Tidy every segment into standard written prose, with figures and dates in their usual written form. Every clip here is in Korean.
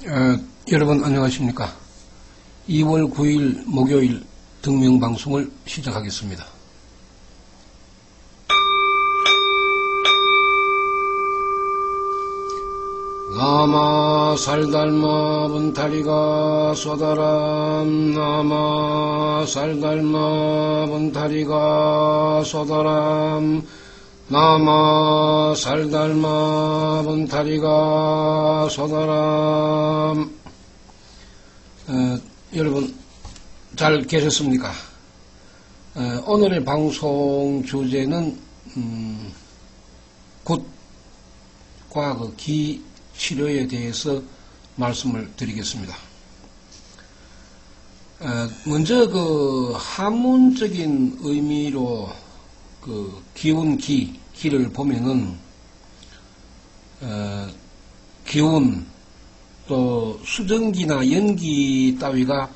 여러분 안녕하십니까. 2월 9일 목요일 등명방송을 시작하겠습니다. 나마 살달마 분타리가 쏘다람 나마 살달마 분타리가 쏘다람 나마 살달마 분타리가 쏘다람. 여러분 잘 계셨습니까? 오늘의 방송 주제는 굿과 기 치료에 대해서 말씀을 드리겠습니다. 먼저 한문적인 의미로 기운 기를 보면은 기운 또 수증기나 연기 따위가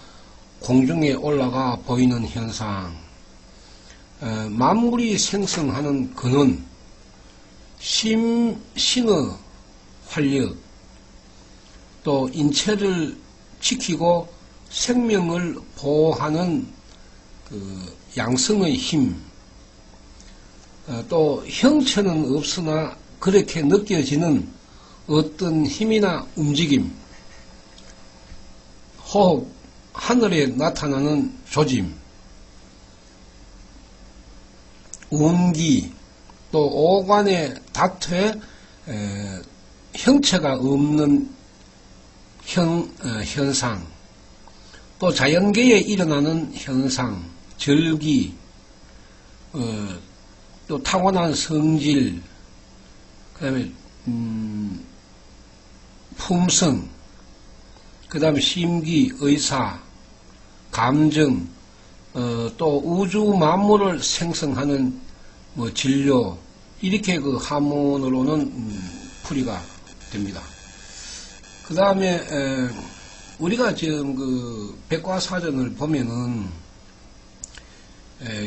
공중에 올라가 보이는 현상, 만물이 생성하는 근원, 신의 활력, 또 인체를 지키고 생명을 보호하는 양성의 힘, 또 형체는 없으나 그렇게 느껴지는 어떤 힘이나 움직임, 호흡, 하늘에 나타나는 조짐, 운기, 또 오관의 다트에 형체가 없는 현상, 또 자연계에 일어나는 현상, 절기, 또 타고난 성질, 그 다음에 품성, 그 다음에 심기, 의사, 감정, 또 우주 만물을 생성하는 진료, 이렇게 한문으로는 풀이가 됩니다. 그 다음에 우리가 지금 백과사전을 보면은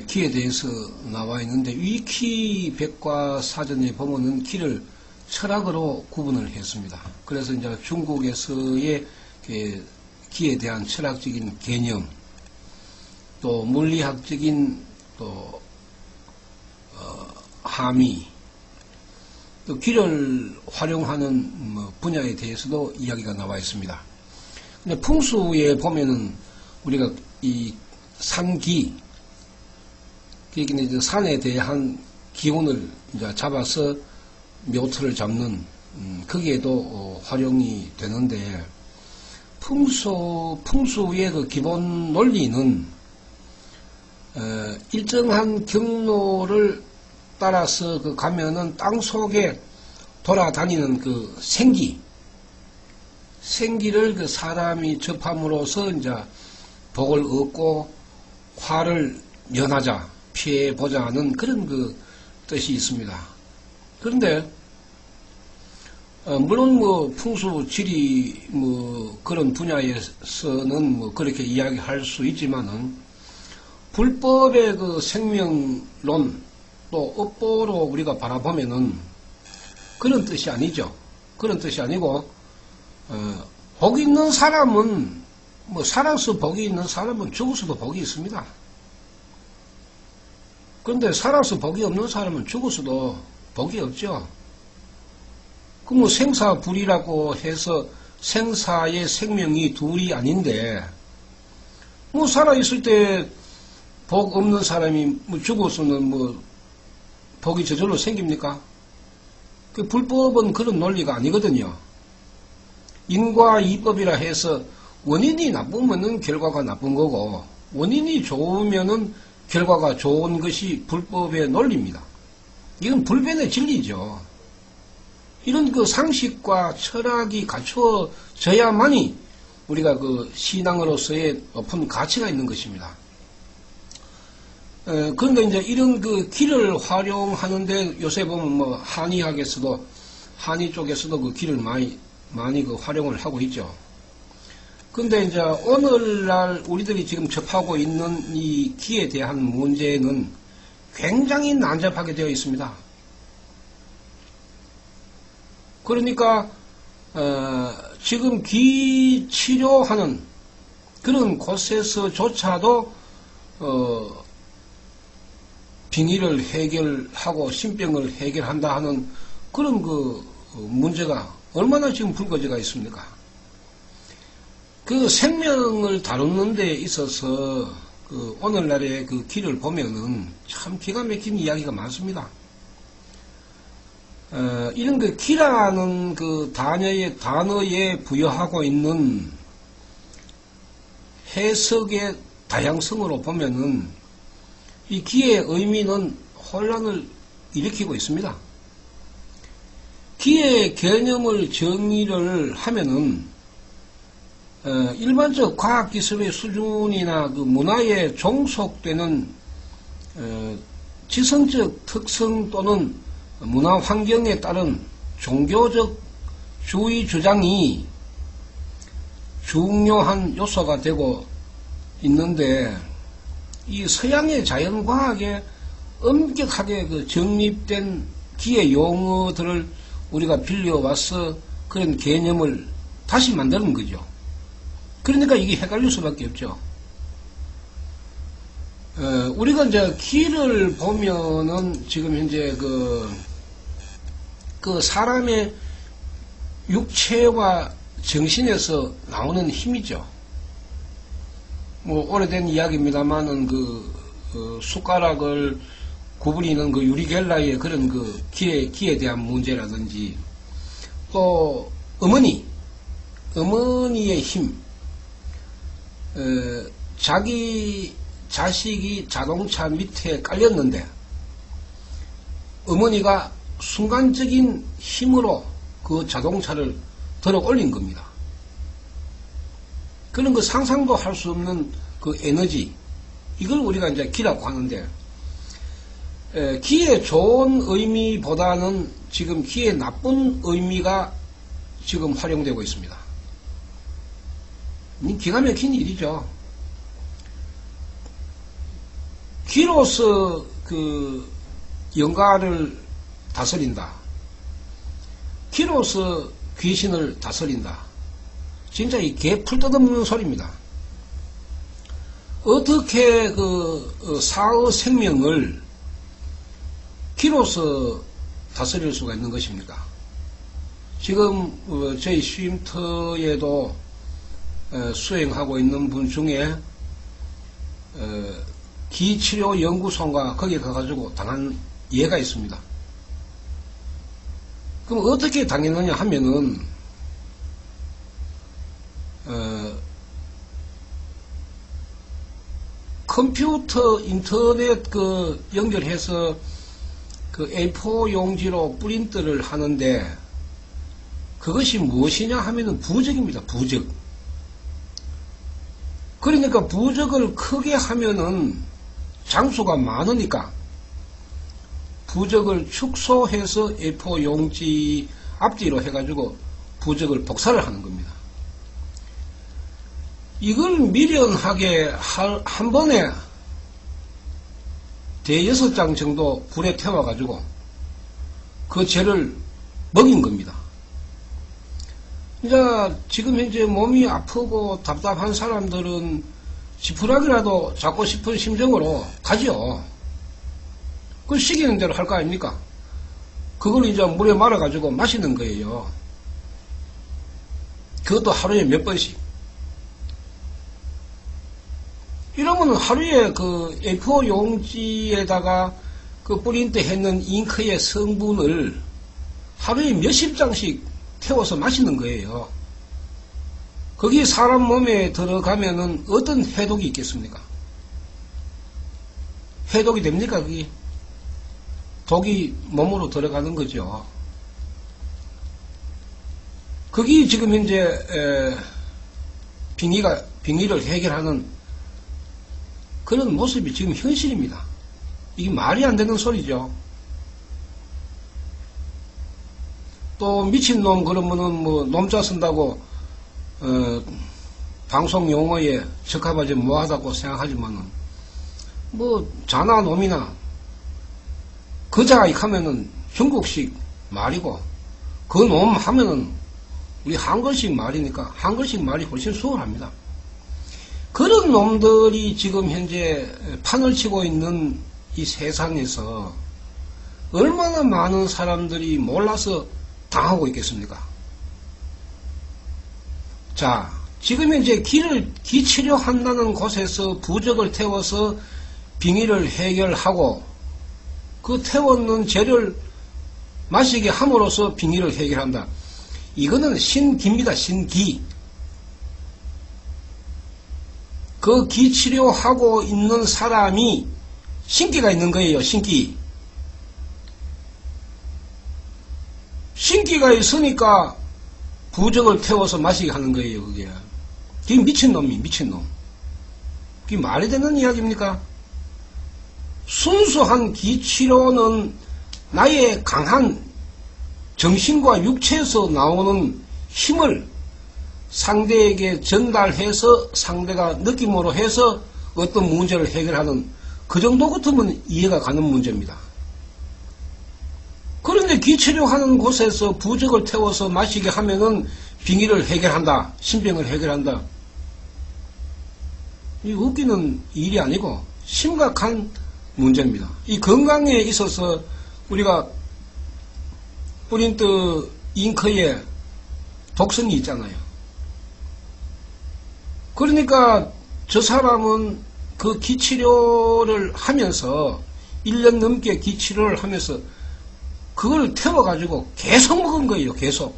기에 대해서 나와 있는데, 위키 백과사전에 보면은 기를 철학으로 구분을 했습니다. 그래서 이제 중국에서의 기에 대한 철학적인 개념, 또 물리학적인 또 함의, 또 기를 활용하는 분야에 대해서도 이야기가 나와 있습니다. 근데 풍수에 보면은 우리가 이 산기, 그러니까 이제 산에 대한 기운을 이제 잡아서 묘토를 잡는 거기에도 활용이 되는데, 풍수의 기본 논리는 일정한 경로를 따라서 가면은 땅 속에 돌아다니는 생기를 사람이 접함으로써 이제 복을 얻고 화를 면하자, 피해보자 하는 그런 뜻이 있습니다. 그런데 물론 풍수 지리 그런 분야에서는 그렇게 이야기할 수 있지만은, 불법의 생명론 또 업보로 우리가 바라보면은 그런 뜻이 아니죠. 그런 뜻이 아니고, 복이 있는 사람은 살아서 복이 있는 사람은 죽어서도 복이 있습니다. 그런데 살아서 복이 없는 사람은 죽어서도 복이 없죠. 생사불이라고 해서 생사의 생명이 둘이 아닌데, 살아있을 때 복 없는 사람이 죽어서는 복이 저절로 생깁니까? 불법은 그런 논리가 아니거든요. 인과 이법이라 해서 원인이 나쁘면은 결과가 나쁜 거고, 원인이 좋으면은 결과가 좋은 것이 불법의 논리입니다. 이건 불변의 진리죠. 이런 상식과 철학이 갖춰져야만이 우리가 신앙으로서의 높은 가치가 있는 것입니다. 그런데 이제 이런 기를 활용하는데, 요새 보면 한의학에서도, 한의 쪽에서도 기를 많이 활용을 하고 있죠. 근데 이제 오늘날 우리들이 지금 접하고 있는 이 기에 대한 문제는 굉장히 난잡하게 되어 있습니다. 그러니까 지금 기 치료하는 그런 곳에서조차도 빙의를 해결하고 신병을 해결한다 하는 그런 그 문제가 얼마나 지금 불거지가 있습니까? 그 생명을 다루는 데 있어서 그 오늘날의 그 길을 보면은 참 기가 막힌 이야기가 많습니다. 이런 그 기라는 그 단어에 부여하고 있는 해석의 다양성으로 보면은 이 기의 의미는 혼란을 일으키고 있습니다. 기의 개념을 정의를 하면은 일반적 과학기술의 수준이나 그 문화에 종속되는 지성적 특성 또는 문화 환경에 따른 종교적 주의 주장이 중요한 요소가 되고 있는데, 이 서양의 자연과학에 엄격하게 그 정립된 기의 용어들을 우리가 빌려와서 그런 개념을 다시 만드는 거죠. 그러니까 이게 헷갈릴 수밖에 없죠. 우리가 이제 기를 보면은 지금 현재 그 사람의 육체와 정신에서 나오는 힘이죠. 뭐 오래된 이야기입니다만은 숟가락을 구부리는 그 유리겔라의 그런 그 기에 대한 문제라든지, 또 어머니의 힘, 자기 자식이 자동차 밑에 깔렸는데 어머니가 순간적인 힘으로 그 자동차를 들어 올린 겁니다. 그런 그 상상도 할 수 없는 그 에너지, 이걸 우리가 이제 기라고 하는데, 기의 좋은 의미보다는 지금 기의 나쁜 의미가 지금 활용되고 있습니다. 기가 막힌 일이죠. 기로서 그 영가를 다스린다. 기로서 귀신을 다스린다. 진짜 이 개 풀 뜯어먹는 소리입니다. 어떻게 그 사의 생명을 기로서 다스릴 수가 있는 것입니까? 지금 저희 쉼터에도 수행하고 있는 분 중에 기치료연구소인가 거기에 가가지고 당한 예가 있습니다. 그럼 어떻게 당했느냐 하면은 컴퓨터 인터넷 연결해서 그 A4 용지로 프린트를 하는데, 그것이 무엇이냐 하면은 부적입니다. 부적. 그러니까 부적을 크게 하면은 장수가 많으니까 부적을 축소해서 A4 용지 앞뒤로 해가지고 부적을 복사를 하는 겁니다. 이걸 미련하게 한 번에 대여섯 장 정도 불에 태워가지고 그 죄를 먹인 겁니다. 이제 지금 현재 몸이 아프고 답답한 사람들은 지푸라기라도 잡고 싶은 심정으로 가죠. 그 시키는 대로 할 거 아닙니까? 그걸 이제 물에 말아가지고 마시는 거예요. 그것도 하루에 몇 번씩. 이러면 하루에 그 A4 용지에다가 그 프린트 했는 잉크의 성분을 하루에 몇십 장씩 태워서 마시는 거예요. 거기 사람 몸에 들어가면은 어떤 해독이 있겠습니까? 해독이 됩니까? 그게 독이 몸으로 들어가는 거죠. 거기 지금 현재 빙의를 해결하는 그런 모습이 지금 현실입니다. 이게 말이 안 되는 소리죠. 또 미친놈 그러면은 뭐 놈자 쓴다고 방송 용어에 적합하지 뭐하다고 생각하지만은 뭐 자나 놈이나 그자 하면은 중국식 말이고, 그 놈 하면은 우리 한글식 말이니까 한글식 말이 훨씬 수월합니다. 그런 놈들이 지금 현재 판을 치고 있는 이 세상에서 얼마나 많은 사람들이 몰라서 당하고 있겠습니까? 자, 지금 현재 기치려 한다는 곳에서 부적을 태워서 빙의를 해결하고 그 태웠는 재를 마시게 함으로써 빙의를 해결한다. 이거는 신기입니다. 신기. 그 기치료하고 있는 사람이 신기가 있는 거예요. 신기. 신기가 있으니까 부적을 태워서 마시게 하는 거예요. 그게 미친놈이 미친놈. 그게 말이 되는 이야기입니까? 순수한 기치료는 나의 강한 정신과 육체에서 나오는 힘을 상대에게 전달해서 상대가 느낌으로 해서 어떤 문제를 해결하는 그 정도 같으면 이해가 가는 문제입니다. 그런데 기치료 하는 곳에서 부적을 태워서 마시게 하면은 빙의를 해결한다. 신병을 해결한다. 이 웃기는 일이 아니고 심각한 문제입니다. 이 건강에 있어서 우리가 프린트 잉크에 독성이 있잖아요. 그러니까 저 사람은 그 기치료를 하면서 1년 넘게 기치료를 하면서 그걸 태워가지고 계속 먹은 거예요. 계속.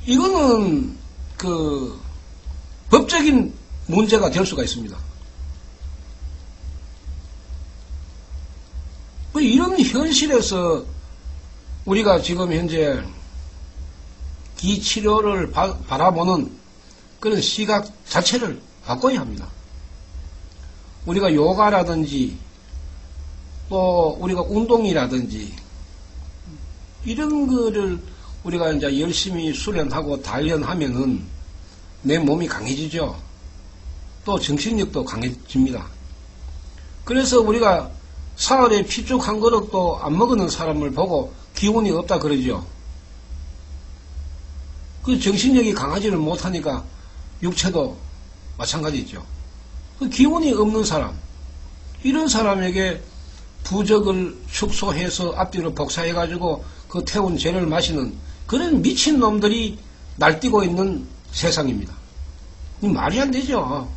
이거는 그 법적인 문제가 될 수가 있습니다. 이런 현실에서 우리가 지금 현재 기치료를 바라보는 그런 시각 자체를 바꿔야 합니다. 우리가 요가라든지 또 우리가 운동이라든지 이런 거를 우리가 이제 열심히 수련하고 단련하면은 내 몸이 강해지죠. 또 정신력도 강해집니다. 그래서 우리가 사흘에 피죽 한 그릇도 안 먹는 사람을 보고 기운이 없다 그러죠. 그 정신력이 강하지를 못하니까 육체도 마찬가지죠. 그 기운이 없는 사람, 이런 사람에게 부적을 축소해서 앞뒤로 복사해가지고 그 태운 재를 마시는 그런 미친놈들이 날뛰고 있는 세상입니다. 말이 안 되죠.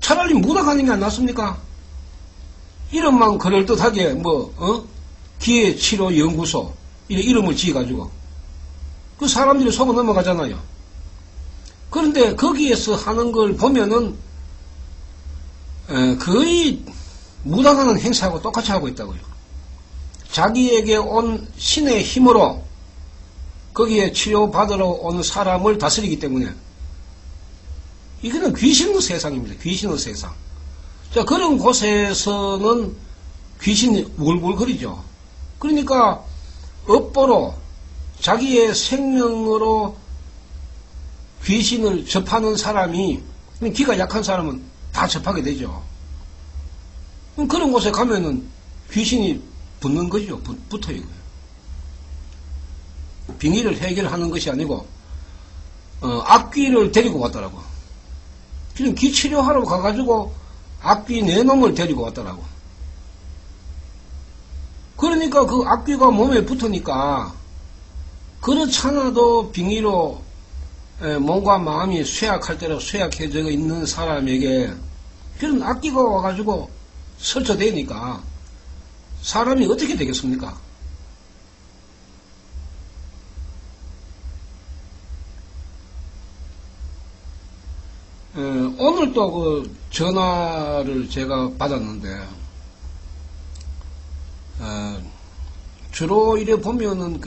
차라리 무당하는 게 안 낫습니까? 이름만 그럴듯하게 기회치료연구소 이름을 지어가지고 그 사람들이 속아 넘어가잖아요. 그런데 거기에서 하는 걸 보면은 거의 무당하는 행사하고 똑같이 하고 있다고요. 자기에게 온 신의 힘으로 거기에 치료받으러 온 사람을 다스리기 때문에 이거는 귀신의 세상입니다. 귀신의 세상. 자, 그런 곳에서는 귀신이 울불거리죠. 그러니까 업보로 자기의 생명으로 귀신을 접하는 사람이, 기가 약한 사람은 다 접하게 되죠. 그런 곳에 가면은 귀신이 붙는 거죠. 붙어요. 빙의를 해결하는 것이 아니고 악귀를 데리고 왔더라고. 그냥 기치료하러 가가지고 악귀 네 놈을 데리고 왔더라고. 그러니까 그 악귀가 몸에 붙으니까 그렇잖아도 빙의로 몸과 마음이 쇠약할 대로 쇠약해져 있는 사람에게 그런 악귀가 와가지고 설쳐대니까 사람이 어떻게 되겠습니까? 오늘 또 그 전화를 제가 받았는데 주로 이래 보면은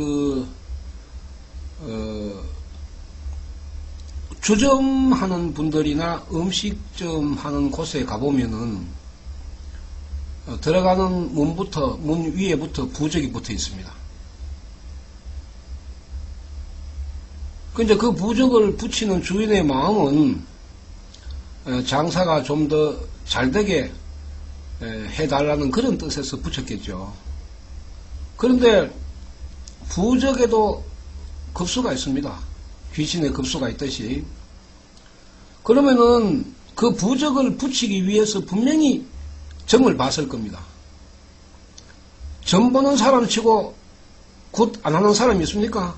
주점하는 분들이나 음식점 하는 곳에 가보면은 들어가는 문 위에부터 부적이 붙어 있습니다. 근데 그 부적을 붙이는 주인의 마음은 장사가 좀 더 잘되게 해달라는 그런 뜻에서 붙였겠죠. 그런데 부적에도 급수가 있습니다. 귀신의 급수가 있듯이. 그러면은 그 부적을 붙이기 위해서 분명히 점을 봤을 겁니다. 점 보는 사람 치고 굿 안 하는 사람이 있습니까?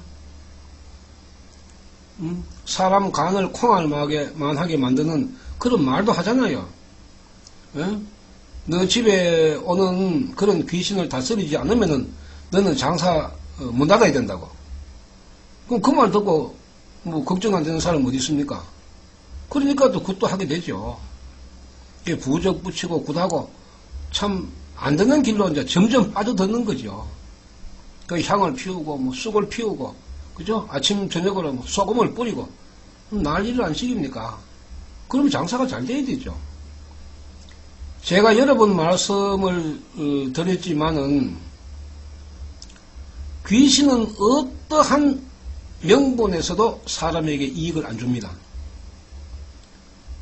사람 간을 콩알만하게 만드는 그런 말도 하잖아요. 예? 너 집에 오는 그런 귀신을 다스리지 않으면은 너는 장사 못 나가야 된다고. 그럼 그 말 듣고 뭐 걱정 안 되는 사람 어디 있습니까? 그러니까 또 굿도 하게 되죠. 부적 붙이고 굿하고 참 안 되는 길로 이제 점점 빠져드는 거죠. 그 향을 피우고 뭐 쑥을 피우고 그죠? 아침 저녁으로 뭐 소금을 뿌리고 난리를 안 시킵니까? 그러면 장사가 잘 돼야 되죠. 제가 여러 번 말씀을 드렸지만은 귀신은 어떠한 명분에서도 사람에게 이익을 안 줍니다.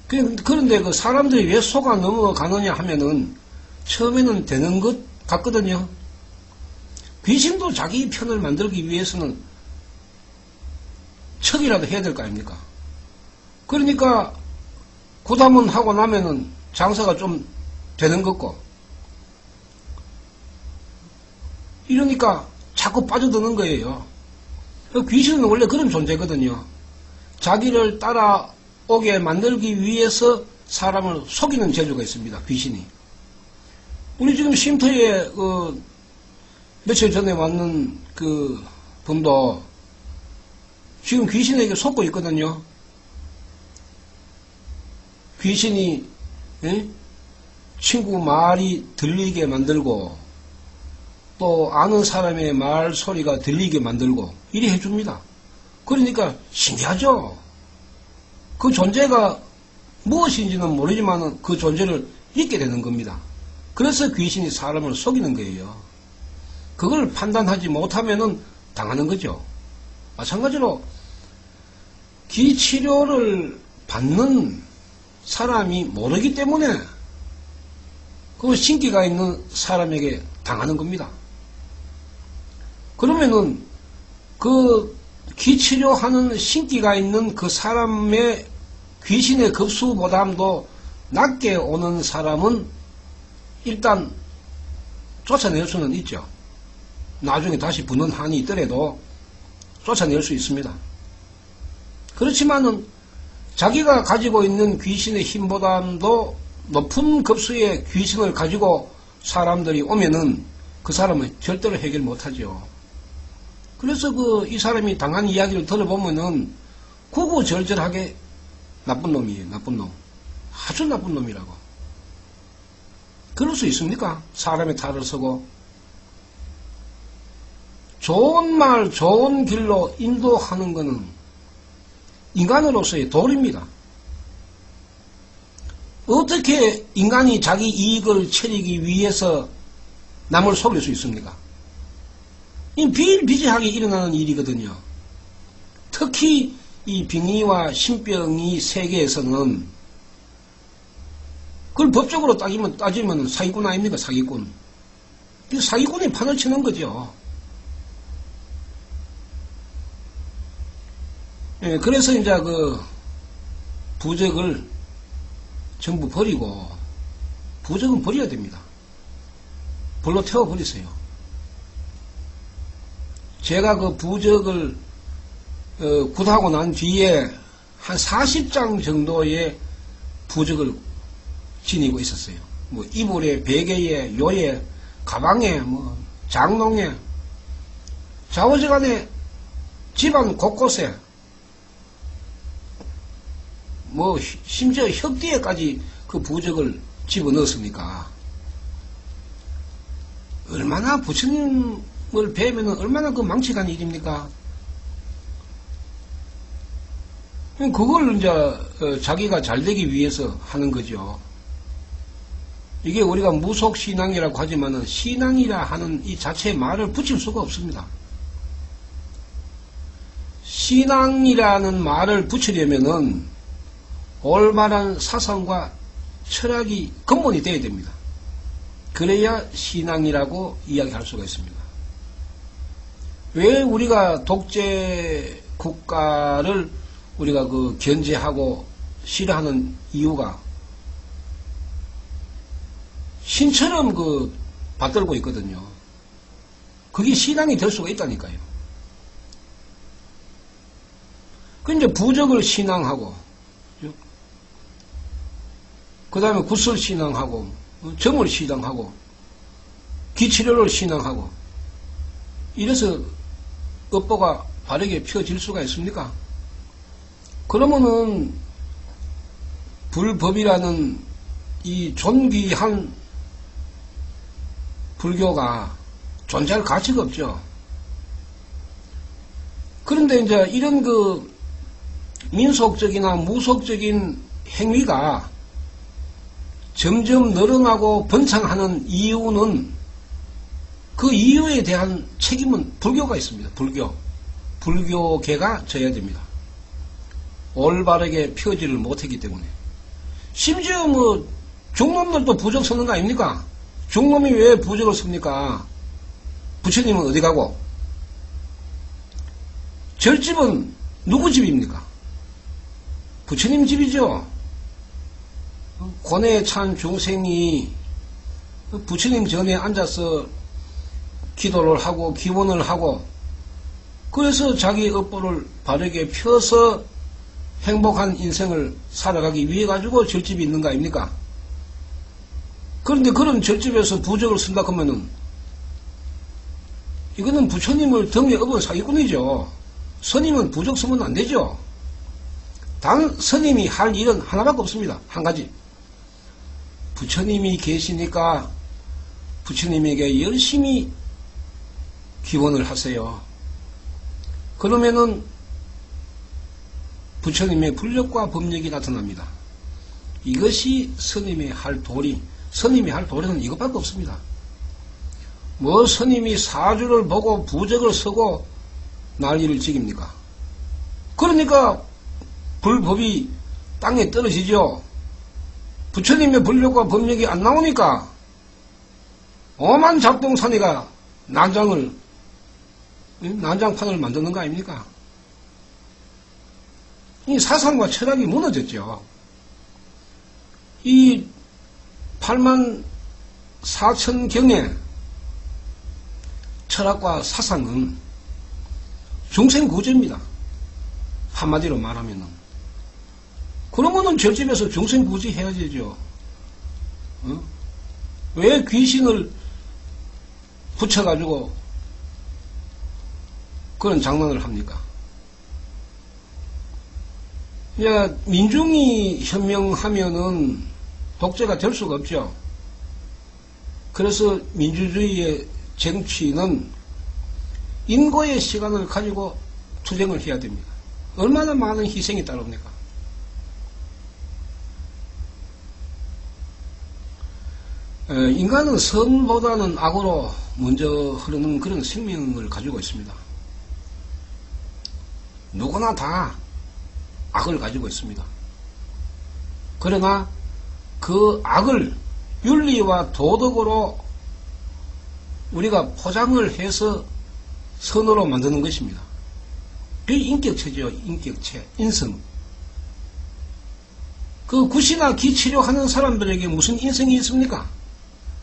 그런데 그 사람들이 왜 속아 넘어가느냐 하면은 처음에는 되는 것 같거든요. 귀신도 자기 편을 만들기 위해서는 척이라도 해야 될 거 아닙니까? 그러니까 굿하면 하고 나면은 장사가 좀 되는 거고 이러니까 자꾸 빠져드는 거예요. 귀신은 원래 그런 존재거든요. 자기를 따라오게 만들기 위해서 사람을 속이는 재주가 있습니다. 귀신이. 우리 지금 쉼터에 며칠 전에 왔는 그 분도 지금 귀신에게 속고 있거든요. 귀신이 친구 말이 들리게 만들고 또 아는 사람의 말 소리가 들리게 만들고 이리 해줍니다. 그러니까 신기하죠. 그 존재가 무엇인지는 모르지만 그 존재를 잊게 되는 겁니다. 그래서 귀신이 사람을 속이는 거예요. 그걸 판단하지 못하면은 당하는 거죠. 마찬가지로 기치료를 받는 사람이 모르기 때문에 그 신기가 있는 사람에게 당하는 겁니다. 그러면은 그 기치료하는 신기가 있는 그 사람의 귀신의 급수보담도 낮게 오는 사람은 일단 쫓아낼 수는 있죠. 나중에 다시 붙는 한이 있더라도 쫓아낼 수 있습니다. 그렇지만은 자기가 가지고 있는 귀신의 힘보다도 높은 급수의 귀신을 가지고 사람들이 오면은 그 사람은 절대로 해결 못하죠. 그래서 이 사람이 당한 이야기를 들어보면은 구구절절하게 나쁜 놈이에요. 나쁜 놈. 아주 나쁜 놈이라고. 그럴 수 있습니까? 사람의 탈을 쓰고 좋은 말, 좋은 길로 인도하는 것은 인간으로서의 도리입니다. 어떻게 인간이 자기 이익을 채리기 위해서 남을 속일 수 있습니까? 이 비일비재하게 일어나는 일이거든요. 특히 이 빙의와 신병이 세계에서는 그걸 법적으로 따지면 사기꾼 아닙니까? 사기꾼. 사기꾼이 판을 치는 거죠. 예, 그래서 이제 부적을 전부 버리고, 부적은 버려야 됩니다. 불로 태워버리세요. 제가 그 부적을 굿하고 난 뒤에 한 40장 정도의 부적을 지니고 있었어요. 뭐 이불에, 베개에, 요에, 가방에, 뭐 장롱에, 좌우지간에 집안 곳곳에, 뭐 심지어 혁뒤에까지 그 부적을 집어넣었으니까 얼마나 부처님을 뵈면 얼마나 그 망치간 일입니까? 그걸 이제 자기가 잘 되기 위해서 하는 거죠. 이게 우리가 무속신앙이라고 하지만은 신앙이라 하는 이 자체의 말을 붙일 수가 없습니다. 신앙이라는 말을 붙이려면은 올바른 사상과 철학이 근본이 되어야 됩니다. 그래야 신앙이라고 이야기할 수가 있습니다. 왜 우리가 독재 국가를 우리가 그 견제하고 싫어하는 이유가 신처럼 그 받들고 있거든요. 그게 신앙이 될 수가 있다니까요. 그 이제 부적을 신앙하고, 그 다음에 굿을 신앙하고, 점을 신앙하고, 기치료를 신앙하고, 이래서 업보가 바르게 펴질 수가 있습니까? 그러면은 불법이라는 이 존귀한 불교가 존재할 가치가 없죠. 그런데 이제 이런 그 민속적이나 무속적인 행위가 점점 늘어나고 번창하는 이유는 그 이유에 대한 책임은 불교가 있습니다. 불교계가 져야 됩니다. 올바르게 펴지를 못했기 때문에. 심지어 뭐 중놈들도 부적 쓰는 거 아닙니까? 중놈이 왜 부적을 씁니까? 부처님은 어디 가고? 절집은 누구 집입니까? 부처님 집이죠. 고뇌에 찬 중생이 부처님 전에 앉아서 기도를 하고 기원을 하고 그래서 자기 업보를 바르게 펴서 행복한 인생을 살아가기 위해 가지고 절집이 있는 거 아닙니까? 그런데 그런 절집에서 부적을 쓴다 그러면은 이거는 부처님을 등에 업은 사기꾼이죠. 스님은 부적 쓰면 안 되죠. 단 스님이 할 일은 하나밖에 없습니다. 한 가지. 부처님이 계시니까 부처님에게 열심히 기원을 하세요. 그러면은 부처님의 불력과 법력이 나타납니다. 이것이 스님의 할 도리. 스님이 할 도리는 이것밖에 없습니다. 뭐 스님이 사주를 보고 부적을 쓰고 난리를 지깁니까? 그러니까 불법이 땅에 떨어지죠. 부처님의 불력과 법력이 안 나오니까 오만 잡동사니가 난장판을 만드는 거 아닙니까? 이 사상과 철학이 무너졌죠. 이 8만 4천 경의 철학과 사상은 중생구제입니다. 한마디로 말하면은. 그러면은 절집에서 중생구제 해야 되죠. 왜 귀신을 붙여가지고 그런 장난을 합니까? 이제 민중이 현명하면은 독재가 될 수가 없죠. 그래서 민주주의의 정치는 인고의 시간을 가지고 투쟁을 해야 됩니다. 얼마나 많은 희생이 따릅니까? 인간은 선보다는 악으로 먼저 흐르는 그런 생명을 가지고 있습니다. 누구나 다 악을 가지고 있습니다. 그러나 그 악을 윤리와 도덕으로 우리가 포장을 해서 선으로 만드는 것입니다. 그게 인격체죠. 인격체, 인성. 그 굿이나 기치료하는 사람들에게 무슨 인성이 있습니까?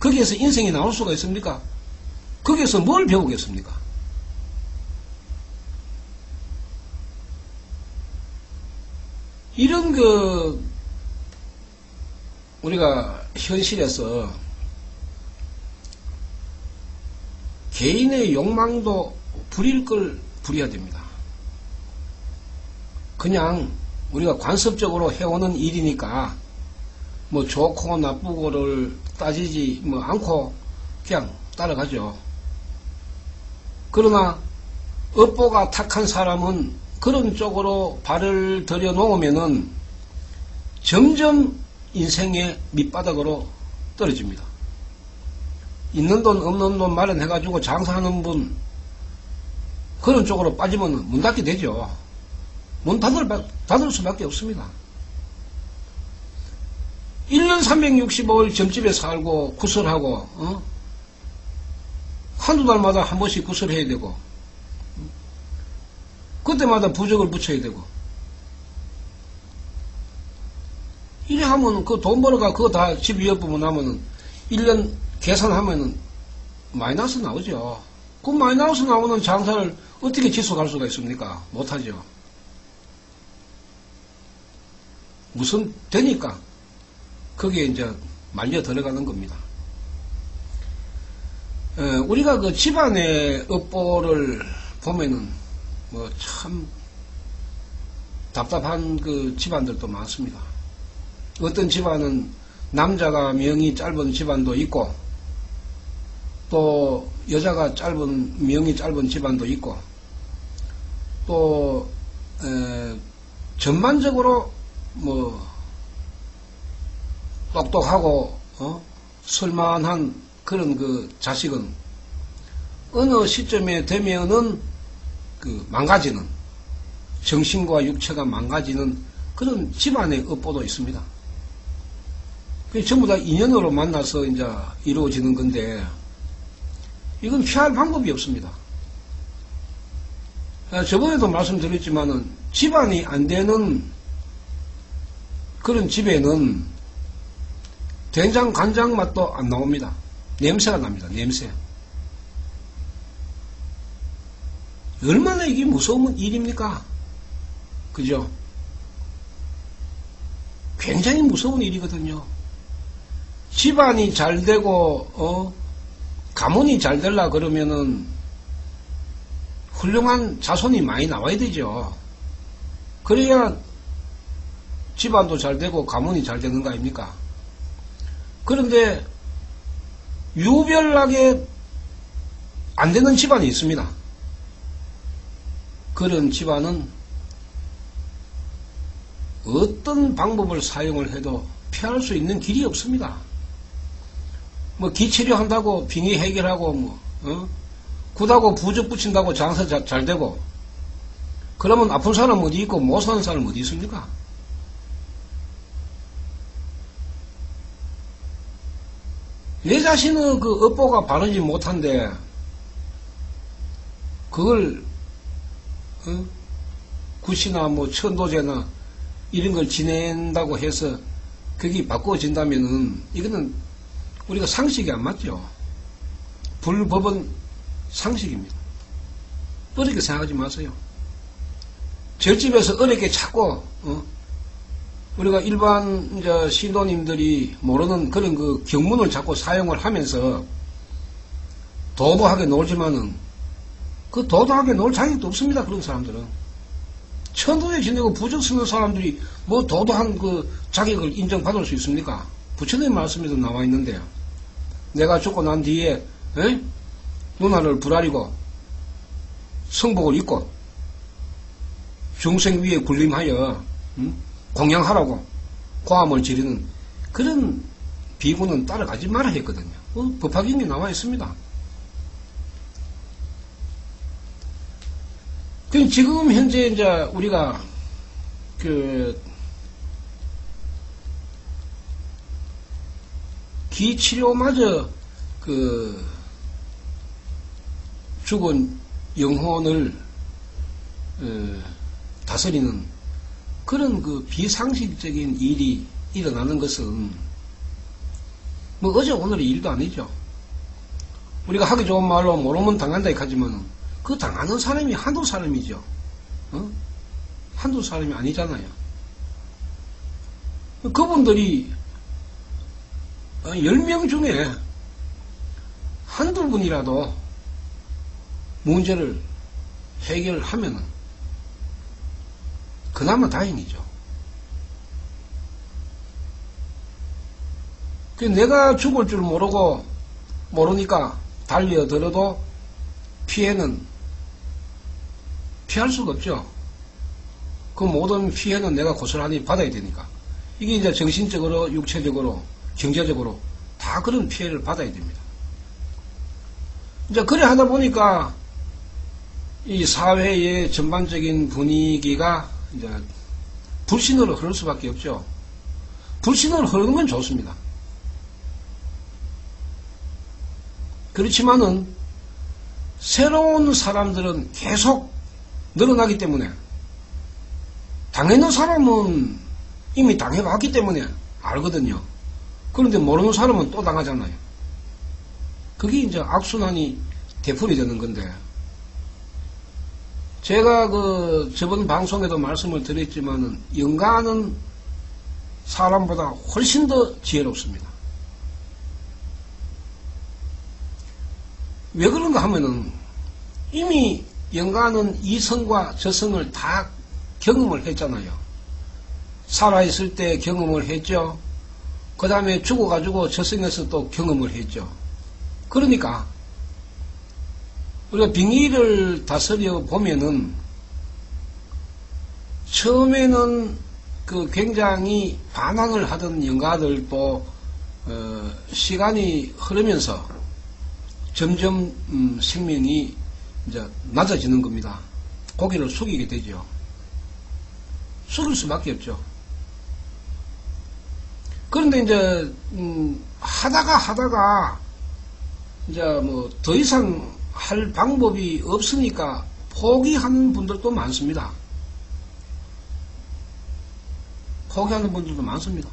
거기에서 인성이 나올 수가 있습니까? 거기에서 뭘 배우겠습니까? 이런 우리가 현실에서 개인의 욕망도 부릴 걸 부려야 됩니다. 그냥 우리가 관습적으로 해오는 일이니까 뭐 좋고 나쁘고를 따지지 않고 그냥 따라가죠. 그러나 업보가 탁한 사람은 그런 쪽으로 발을 들여 놓으면은 점점 인생의 밑바닥으로 떨어집니다. 있는 돈 없는 돈 마련해가지고 장사하는 분 그런 쪽으로 빠지면 문 닫게 되죠. 문 닫을 수밖에 없습니다. 1년 365일 점집에 살고 구설하고 한두 달마다 한 번씩 구설해야 되고 그때마다 부적을 붙여야 되고. 이래 하면 그 돈 벌어가 그거 다 집 위협부분 하면은 1년 계산하면은 마이너스 나오죠. 그 마이너스 나오는 장사를 어떻게 지속할 수가 있습니까? 못하죠. 무슨 되니까 거기에 이제 말려 들어가는 겁니다. 우리가 그 집안의 업보를 보면은 뭐 참 답답한 그 집안들도 많습니다. 어떤 집안은 남자가 명이 짧은 집안도 있고 또 여자가 명이 짧은 집안도 있고 또 전반적으로 뭐 똑똑하고 쓸만한 그런 그 자식은 어느 시점에 되면은 그 망가지는 정신과 육체가 망가지는 그런 집안의 업보도 있습니다. 그게 전부 다 인연으로 만나서 이제 이루어지는 건데 이건 피할 방법이 없습니다. 저번에도 말씀드렸지만은 집안이 안 되는 그런 집에는 된장 간장 맛도 안 나옵니다. 냄새가 납니다. 냄새. 얼마나 이게 무서운 일입니까? 그죠? 굉장히 무서운 일이거든요. 집안이 잘 되고 가문이 잘 되려 그러면은 훌륭한 자손이 많이 나와야 되죠. 그래야 집안도 잘 되고 가문이 잘 되는 거 아닙니까? 그런데 유별나게 안 되는 집안이 있습니다. 그런 집안은 어떤 방법을 사용을 해도 피할 수 있는 길이 없습니다. 뭐 기치료 한다고 빙의 해결하고 굿하고 부적 붙인다고 장사 잘 되고 그러면 아픈 사람 어디 있고 못 사는 사람 어디 있습니까? 내 자신의 그 업보가 바르지 못한데 그걸 굿이나 뭐 천도제나 이런 걸 지낸다고 해서 그게 바꿔진다면은 이거는 우리가 상식이 안 맞죠. 불법은 상식입니다. 어렵게 생각하지 마세요. 절집에서 어렵게 찾고 우리가 일반 이제 신도님들이 모르는 그런 그 경문을 자꾸 사용을 하면서 도도하게 놀지만은 그 도도하게 놀 자격도 없습니다. 그런 사람들은 천도에 지내고 부적 쓰는 사람들이 뭐 도도한 그 자격을 인정받을 수 있습니까? 부처님 말씀에도 나와 있는데요. 내가 죽고 난 뒤에 누나를 불아리고 성복을 입고 중생 위에 군림하여 공양하라고 고함을 지르는 그런 비구는 따라가지 말아야 했거든요. 법화경에 나와 있습니다. 지금 현재 이제 우리가 그 기치료마저 그 죽은 영혼을 다스리는 그런 그 비상식적인 일이 일어나는 것은 뭐 어제 오늘의 일도 아니죠. 우리가 하기 좋은 말로 모르면 당한다 하지만 그 당하는 사람이 한두 사람이죠. 한두 사람이 아니잖아요. 그분들이 10명 중에 한두 분이라도 문제를 해결하면 그나마 다행이죠. 내가 죽을 줄 모르니까 달려들어도 피해는 피할 수가 없죠. 그 모든 피해는 내가 고스란히 받아야 되니까. 이게 이제 정신적으로, 육체적으로, 경제적으로 다 그런 피해를 받아야 됩니다. 이제 그래 하다 보니까 이 사회의 전반적인 분위기가 이제 불신으로 흐를 수밖에 없죠. 불신으로 흐르는 건 좋습니다. 그렇지만은 새로운 사람들은 계속 늘어나기 때문에 당했는 사람은 이미 당해봤기 때문에 알거든요. 그런데 모르는 사람은 또 당하잖아요. 그게 이제 악순환이 되풀이 되는 건데, 제가 저번 방송에도 말씀을 드렸지만은, 영가는 사람보다 훨씬 더 지혜롭습니다. 왜 그런가 하면은, 이미 영가는 이성과 저성을 다 경험을 했잖아요. 살아있을 때 경험을 했죠. 그 다음에 죽어가지고 저성에서 또 경험을 했죠. 그러니까 우리가 빙의를 다스려 보면은 처음에는 굉장히 반항을 하던 영가들도 시간이 흐르면서 점점 생명이 이제 낮아지는 겁니다. 고개를 숙이게 되죠. 숙일 수밖에 없죠. 그런데 이제 하다가 이제 뭐 더 이상 할 방법이 없으니까 포기하는 분들도 많습니다. 포기하는 분들도 많습니다.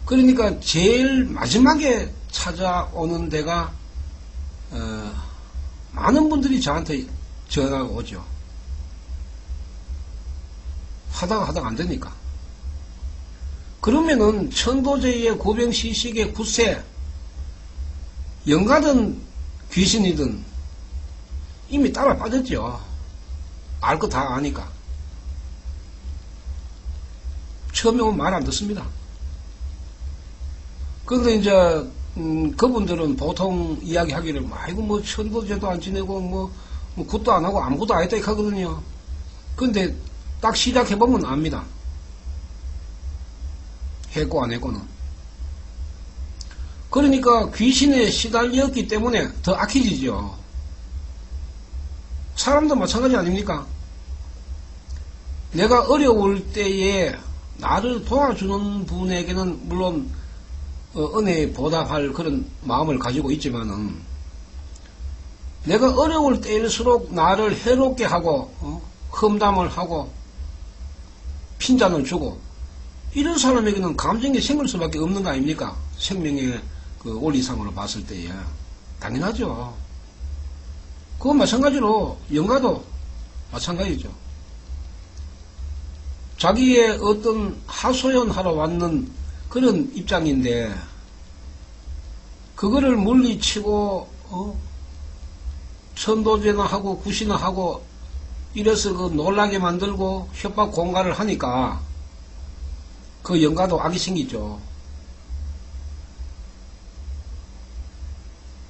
그러니까 제일 마지막에 찾아오는 데가 많은 분들이 저한테 전화가 오죠. 하다가 안 되니까. 그러면은 천도제의 고병시식의 구세, 영가든 귀신이든 이미 따라 빠졌죠. 알 거 다 아니까. 처음에 오면 말 안 듣습니다. 그런데 이제 그분들은 보통 이야기하기를 아이고 뭐 천도제도 안 지내고 뭐 굿도 안 하고 아무것도 안 했다 이렇게 하거든요. 그런데 딱 시작해보면 압니다. 했고 안 했고는. 그러니까 귀신에 시달렸기 때문에 더 악해지죠. 사람도 마찬가지 아닙니까? 내가 어려울 때에 나를 도와주는 분에게는 물론 은혜에 보답할 그런 마음을 가지고 있지만은, 내가 어려울 때일수록 나를 해롭게 하고 험담을 하고 핀잔을 주고 이런 사람에게는 감정이 생길 수밖에 없는 거 아닙니까? 생명의 원리상으로 봤을 때에. 당연하죠. 그건 마찬가지로 영가도 마찬가지죠. 자기의 어떤 하소연하러 왔는 그런 입장인데 그거를 물리치고 천도제나 하고 구시나 하고 이래서 놀라게 만들고 협박 공갈을 하니까 그 영가도 악이 생기죠.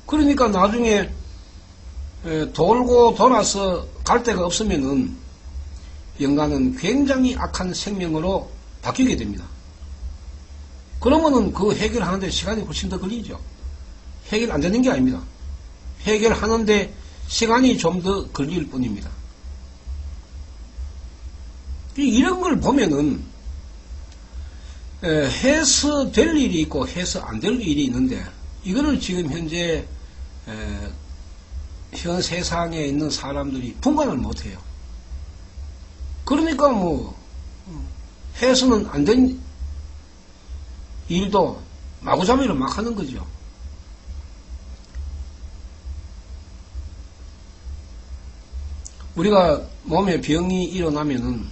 그러니까 나중에 돌고 돌아서 갈 데가 없으면은 영가는 굉장히 악한 생명으로 바뀌게 됩니다. 그러면은 그 해결하는데 시간이 훨씬 더 걸리죠. 해결 안 되는 게 아닙니다. 해결하는데 시간이 좀 더 걸릴 뿐입니다. 이런 걸 보면은 해서 될 일이 있고 해서 안 될 일이 있는데 이거를 지금 현재 현 세상에 있는 사람들이 분간을 못해요. 그러니까 뭐 해서는 안 된 일도 마구잡이로 막 하는 거죠. 우리가 몸에 병이 일어나면은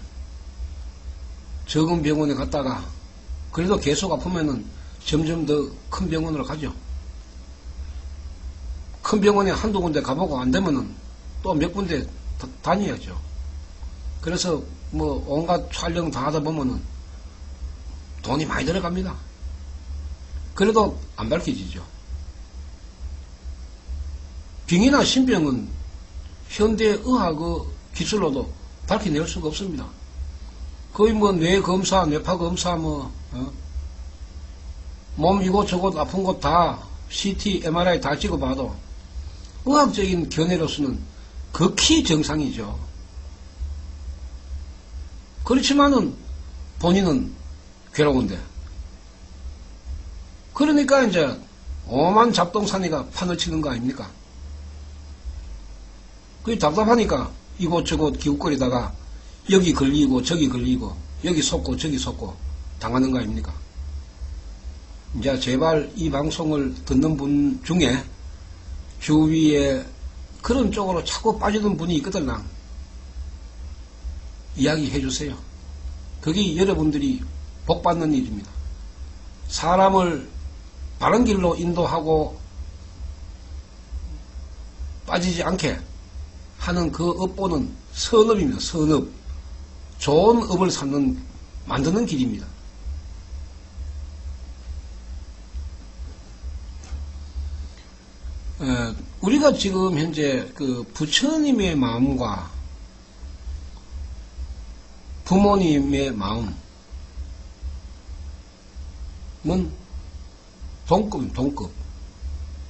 적은 병원에 갔다가 그래도 계속 아프면은 점점 더 큰 병원으로 가죠. 큰 병원에 한두 군데 가보고 안 되면은 또 몇 군데 다녀야죠. 그래서 뭐 온갖 촬영 다 하다 보면은 돈이 많이 들어갑니다. 그래도 안 밝혀지죠. 병이나 신병은 현대 의학의 기술로도 밝혀낼 수가 없습니다. 거의 뭐 뇌 검사, 뇌파 검사, 몸 이곳저곳 아픈 곳 다 CT, MRI 다 찍어봐도 의학적인 견해로서는 극히 정상이죠. 그렇지만은 본인은 괴로운데. 그러니까 이제 오만 잡동사니가 판을 치는 거 아닙니까? 그게 답답하니까 이곳저곳 기웃거리다가 여기 걸리고 저기 걸리고 여기 속고 저기 속고 당하는 거 아닙니까? 이제 제발 이 방송을 듣는 분 중에 주위에 그런 쪽으로 자꾸 빠지는 분이 있거든요. 이야기해 주세요. 그게 여러분들이 복받는 일입니다. 사람을 바른 길로 인도하고 빠지지 않게 하는 그 업보는 선업입니다. 선업. 좋은 업을 만드는 길입니다. 우리가 지금 현재 그 부처님의 마음과 부모님의 마음은 동급.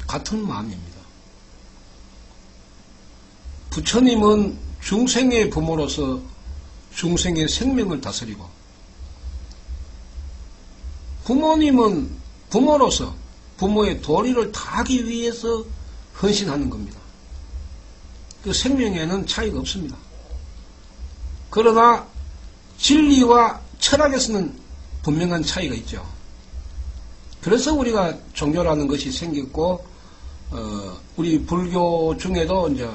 같은 마음입니다. 부처님은 중생의 부모로서 중생의 생명을 다스리고, 부모님은 부모로서 부모의 도리를 다하기 위해서 헌신하는 겁니다. 그 생명에는 차이가 없습니다. 그러나 진리와 철학에서는 분명한 차이가 있죠. 그래서 우리가 종교라는 것이 생겼고, 우리 불교 중에도 이제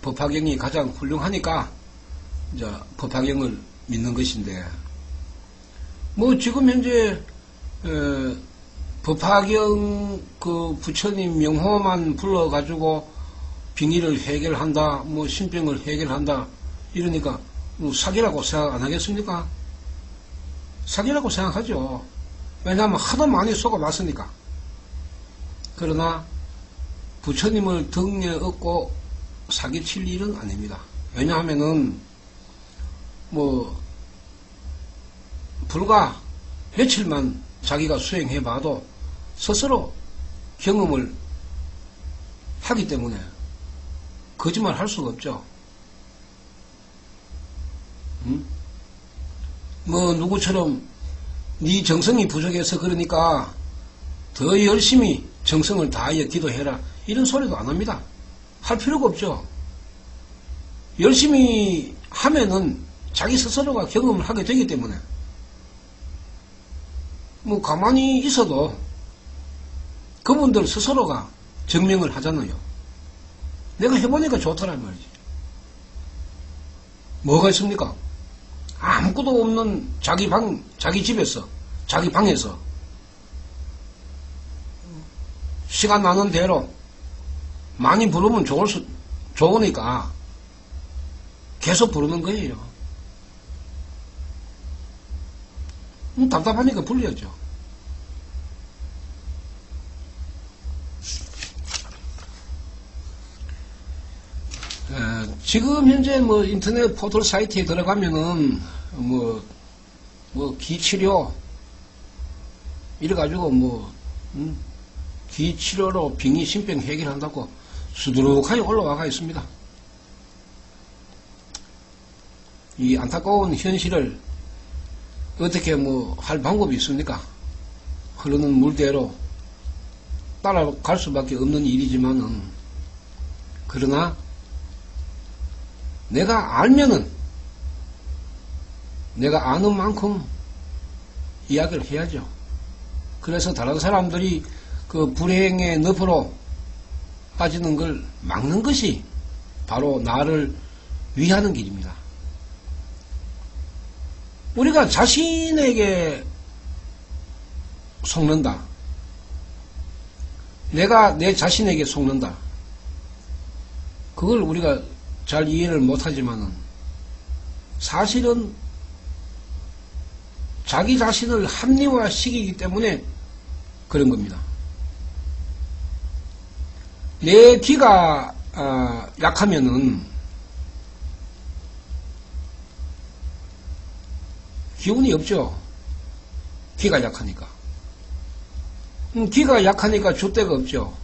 법화경이 가장 훌륭하니까 이제 법화경을 믿는 것인데, 뭐 지금 현재 법화경 그 부처님 명호만 불러가지고 빙의를 해결한다, 뭐 신병을 해결한다 이러니까 뭐 사기라고 생각 안 하겠습니까? 사기라고 생각하죠. 왜냐하면 하도 많이 속아봤으니까. 그러나 부처님을 등에 업고 사기칠 일은 아닙니다. 왜냐하면은 뭐 불과 며칠만 자기가 수행해봐도 스스로 경험을 하기 때문에 거짓말 할 수가 없죠. 뭐 누구처럼 네 정성이 부족해서 그러니까 더 열심히 정성을 다하여 기도해라 이런 소리도 안 합니다. 할 필요가 없죠. 열심히 하면은 자기 스스로가 경험을 하게 되기 때문에 뭐 가만히 있어도 그분들 스스로가 증명을 하잖아요. 내가 해보니까 좋더란 말이지. 뭐가 있습니까? 아무것도 없는 자기 집에서, 자기 방에서 시간 나는 대로 많이 부르면 좋으니까 계속 부르는 거예요. 답답하니까 불려야죠. 지금 현재 뭐 인터넷 포털 사이트에 들어가면은 뭐 기치료 이래가지고 기치료로 빙의 신병 해결한다고 수두룩하게 올라와가 있습니다. 이 안타까운 현실을 어떻게 할 방법이 있습니까? 흐르는 물대로 따라갈 수밖에 없는 일이지만은, 그러나 내가 알면은 내가 아는 만큼 이야기를 해야죠. 그래서 다른 사람들이 그 불행의 늪으로 빠지는 걸 막는 것이 바로 나를 위하는 길입니다. 우리가 자신에게 속는다. 내가 내 자신에게 속는다. 그걸 우리가 잘 이해를 못하지만은 사실은 자기 자신을 합리화시키기 때문에 그런 겁니다. 내 기가 약하면은 기운이 없죠. 기가 약하니까. 기가 약하니까 줏대가 없죠.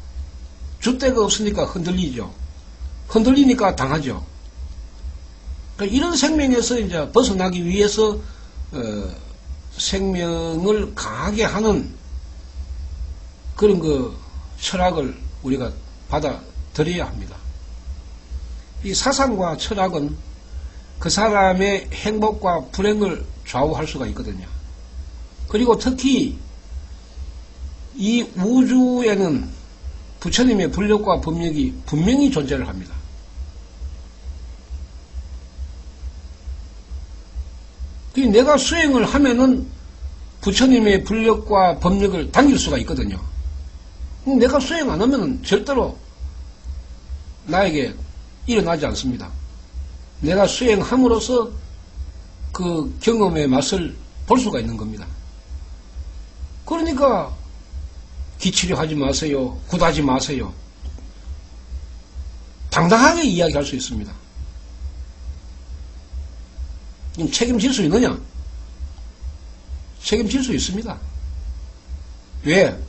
줏대가 없으니까 흔들리죠. 흔들리니까 당하죠. 그러니까 이런 생명에서 이제 벗어나기 위해서 생명을 강하게 하는 그런 그 철학을 우리가 받아들여야 합니다. 이 사상과 철학은 그 사람의 행복과 불행을 좌우할 수가 있거든요. 그리고 특히 이 우주에는 부처님의 불력과 법력이 분명히 존재를 합니다. 내가 수행을 하면은 부처님의 불력과 법력을 당길 수가 있거든요. 내가 수행 안 하면은 절대로 나에게 일어나지 않습니다. 내가 수행함으로써 그 경험의 맛을 볼 수가 있는 겁니다. 그러니까 기치려 하지 마세요. 굿하지 마세요. 당당하게 이야기할 수 있습니다. 책임질 수 있느냐? 책임질 수 있습니다. 왜?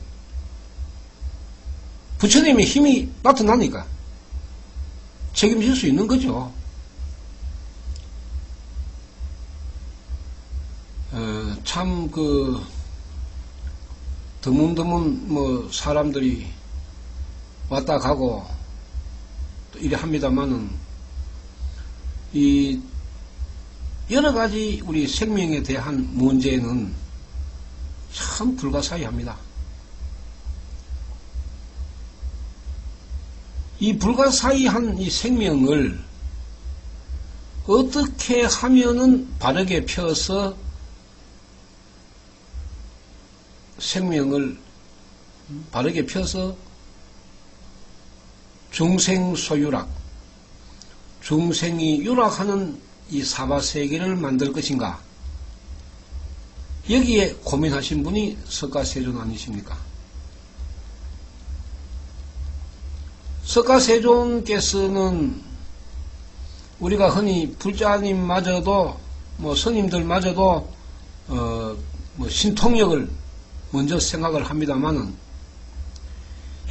부처님의 힘이 나타나니까 책임질 수 있는 거죠. 참 드문드문 사람들이 왔다 가고 또 이래 합니다만은 이 여러 가지 우리 생명에 대한 문제는 참 불가사의합니다. 이 불가사의한 이 생명을 어떻게 하면은 바르게 펴서 생명을 바르게 펴서 중생소유락, 중생이 유락하는 이 사바세계를 만들 것인가? 여기에 고민하신 분이 석가세존 아니십니까? 석가세존께서는 우리가 흔히 불자님마저도 스님들마저도 신통력을 먼저 생각을 합니다만은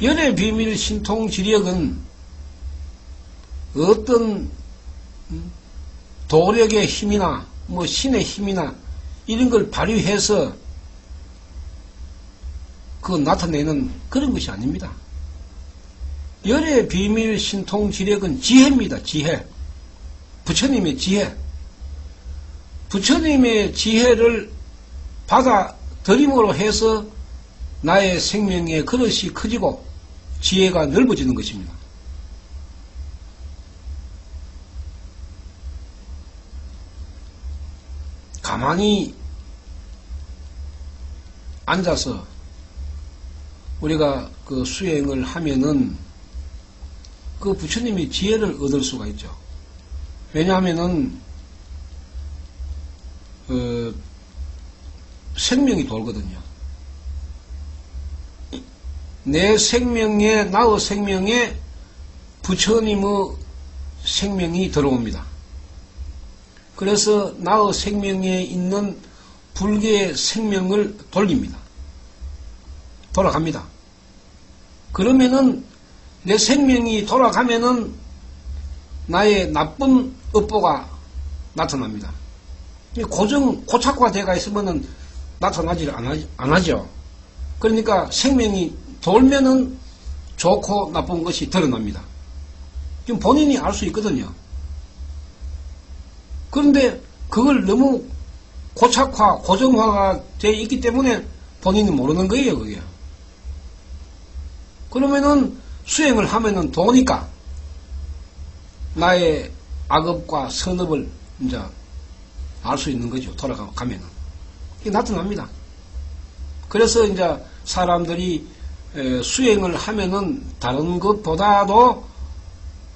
열의 비밀 신통지력은 어떤 도력의 힘이나 신의 힘이나 이런 걸 발휘해서 나타내는 그런 것이 아닙니다. 열의 비밀 신통지력은 지혜입니다. 지혜. 부처님의 지혜. 부처님의 지혜를 받아들임으로 해서 나의 생명의 그릇이 커지고 지혜가 넓어지는 것입니다. 가만히 앉아서 우리가 수행을 하면은 그 부처님의 지혜를 얻을 수가 있죠. 왜냐하면은 생명이 돌거든요. 내 생명에, 나의 생명에 부처님의 생명이 들어옵니다. 그래서 나의 생명에 있는 불교의 생명을 돌립니다. 돌아갑니다. 그러면은 내 생명이 돌아가면은 나의 나쁜 업보가 나타납니다. 고착화되어 있으면은 나타나지 안 하죠. 그러니까 생명이 돌면은 좋고 나쁜 것이 드러납니다. 지금 본인이 알 수 있거든요. 그런데 그걸 너무 고착화, 고정화가 되어 있기 때문에 본인이 모르는 거예요, 그게. 그러면은 수행을 하면은 도니까 나의 악업과 선업을 이제 알 수 있는 거죠. 돌아가면은. 이게 나타납니다. 그래서 이제 사람들이 수행을 하면은 다른 것보다도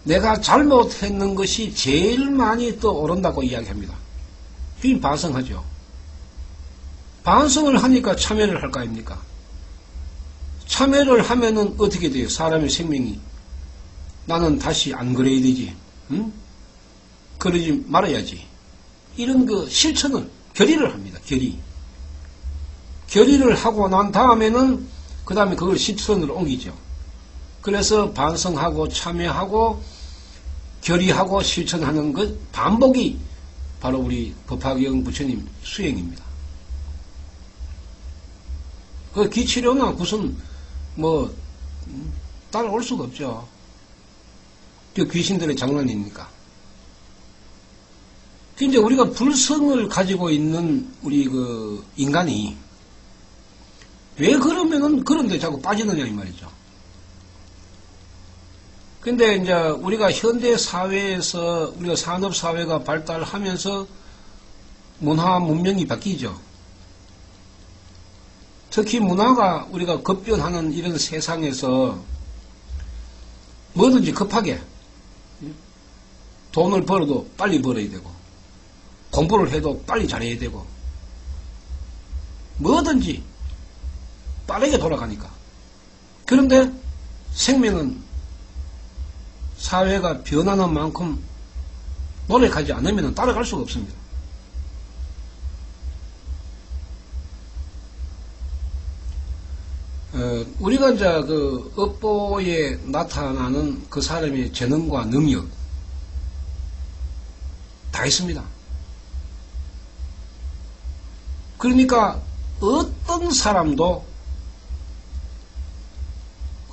내가 잘못했는 것이 제일 많이 떠오른다고 이야기합니다. 그게 반성하죠. 반성을 하니까 참여를 할 거 아닙니까? 참여를 하면은 어떻게 돼요? 사람의 생명이. 나는 다시 안 그래야 되지. 응? 그러지 말아야지. 이런 실천을, 결의를 합니다. 결의를 하고 난 다음에는 그 다음에 그걸 실천으로 옮기죠. 그래서 반성하고 참여하고 결의하고 실천하는 것 반복이 바로 우리 법화경 부처님 수행입니다. 그 기치료나 무슨 따라올 수가 없죠. 그 귀신들의 장난이니까. 이제 우리가 불성을 가지고 있는 우리 그 인간이 왜 그러면은 그런데 자꾸 빠지느냐 이 말이죠. 근데 이제 우리가 현대 사회에서 우리가 산업 사회가 발달하면서 문화 문명이 바뀌죠. 특히 문화가 우리가 급변하는 이런 세상에서 뭐든지 급하게 돈을 벌어도 빨리 벌어야 되고 공부를 해도 빨리 잘해야 되고 뭐든지 빠르게 돌아가니까. 그런데 생명은 사회가 변하는 만큼 노력하지 않으면 따라갈 수가 없습니다. 우리가 이제 그 업보에 나타나는 그 사람의 재능과 능력 다 있습니다. 그러니까 어떤 사람도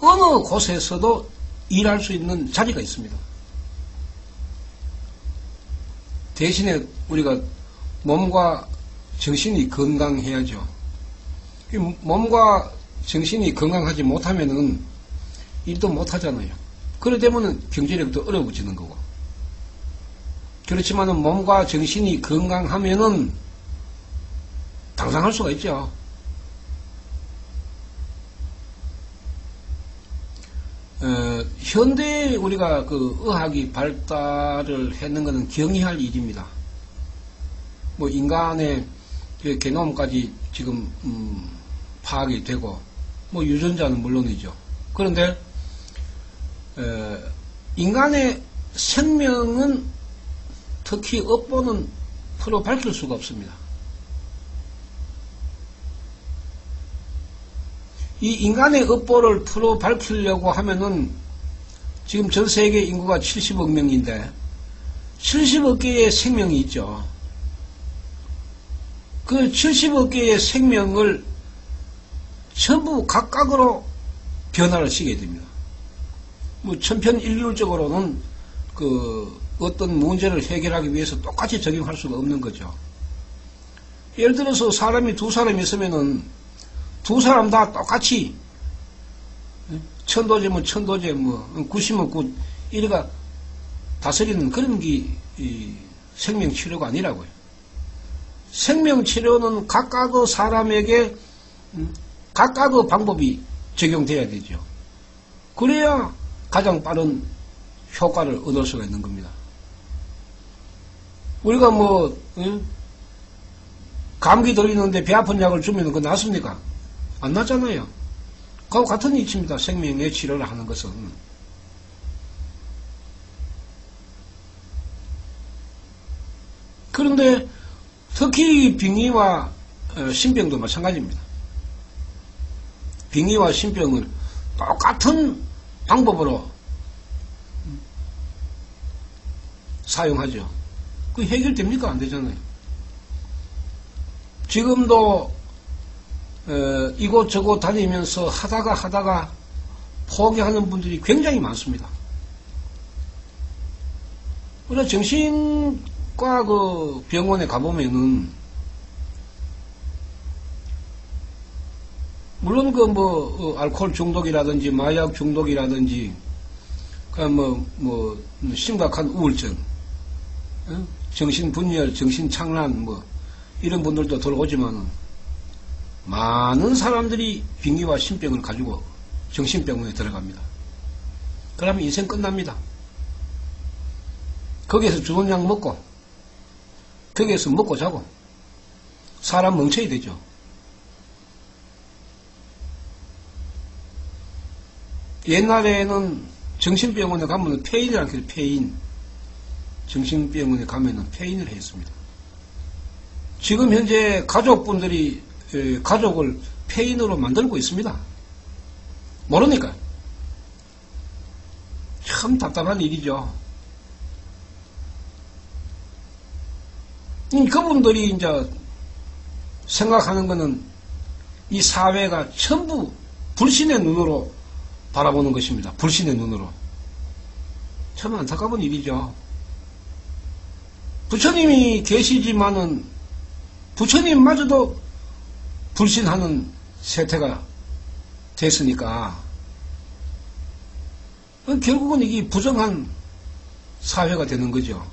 어느 곳에서도 일할 수 있는 자리가 있습니다. 대신에 우리가 몸과 정신이 건강해야죠. 몸과 정신이 건강하지 못하면은 일도 못하잖아요. 그러다 보면 경제력도 어려워지는 거고. 그렇지만은 몸과 정신이 건강하면은 당상할 수가 있죠. 현대에 우리가 그 의학이 발달을 했는 것은 경이할 일입니다. 뭐 인간의 그 게놈까지 지금 파악이 되고 뭐 유전자는 물론이죠. 그런데 인간의 생명은 특히 업보는 풀어 밝힐 수가 없습니다. 이 인간의 업보를 풀어 밝히려고 하면은 지금 전 세계 인구가 70억 명인데 70억 개의 생명이 있죠. 그 70억 개의 생명을 전부 각각으로 변화를 시켜야 됩니다. 뭐 천편일률적으로는 그 어떤 문제를 해결하기 위해서 똑같이 적용할 수가 없는 거죠. 예를 들어서 사람이 두 사람이 있으면은 두 사람 다 똑같이 천도제면 천도제 뭐 굿이면 굿 이래가 다스리는 그런 게 생명치료가 아니라고요. 생명치료는 각각의 사람에게 각각의 방법이 적용돼야 되죠. 그래야 가장 빠른 효과를 얻을 수가 있는 겁니다. 우리가 뭐 감기 들리는데 배 아픈 약을 주면 그거 낫습니까? 안 낫잖아요. 그와 같은 이치입니다. 생명의 치료를 하는 것은. 그런데 특히 빙의와 신병도 마찬가지입니다. 빙의와 신병을 똑같은 방법으로 사용하죠. 그 해결됩니까? 안 되잖아요. 지금도 이곳저곳 다니면서 하다가 포기하는 분들이 굉장히 많습니다. 우리가 정신과 그 병원에 가보면은 물론 그 뭐 알코올 중독이라든지 마약 중독이라든지 그 뭐 심각한 우울증, 정신분열, 정신착란 뭐 이런 분들도 들어오지만은 많은 사람들이 빙의와 신병을 가지고 정신병원에 들어갑니다. 그러면 인생 끝납니다. 거기에서 주는 약 먹고 거기에서 먹고 자고 사람 멍청이 되죠. 옛날에는 정신병원에 가면 폐인이라는 게 폐인. 정신병원에 가면은 폐인을 했습니다. 지금 현재 가족분들이 가족을 폐인으로 만들고 있습니다. 모르니까. 참 답답한 일이죠. 그분들이 이제 생각하는 것은 이 사회가 전부 불신의 눈으로 바라보는 것입니다. 불신의 눈으로. 참 안타까운 일이죠. 부처님이 계시지만은 부처님마저도 불신하는 세태가 됐으니까 결국은 이게 부정한 사회가 되는 거죠.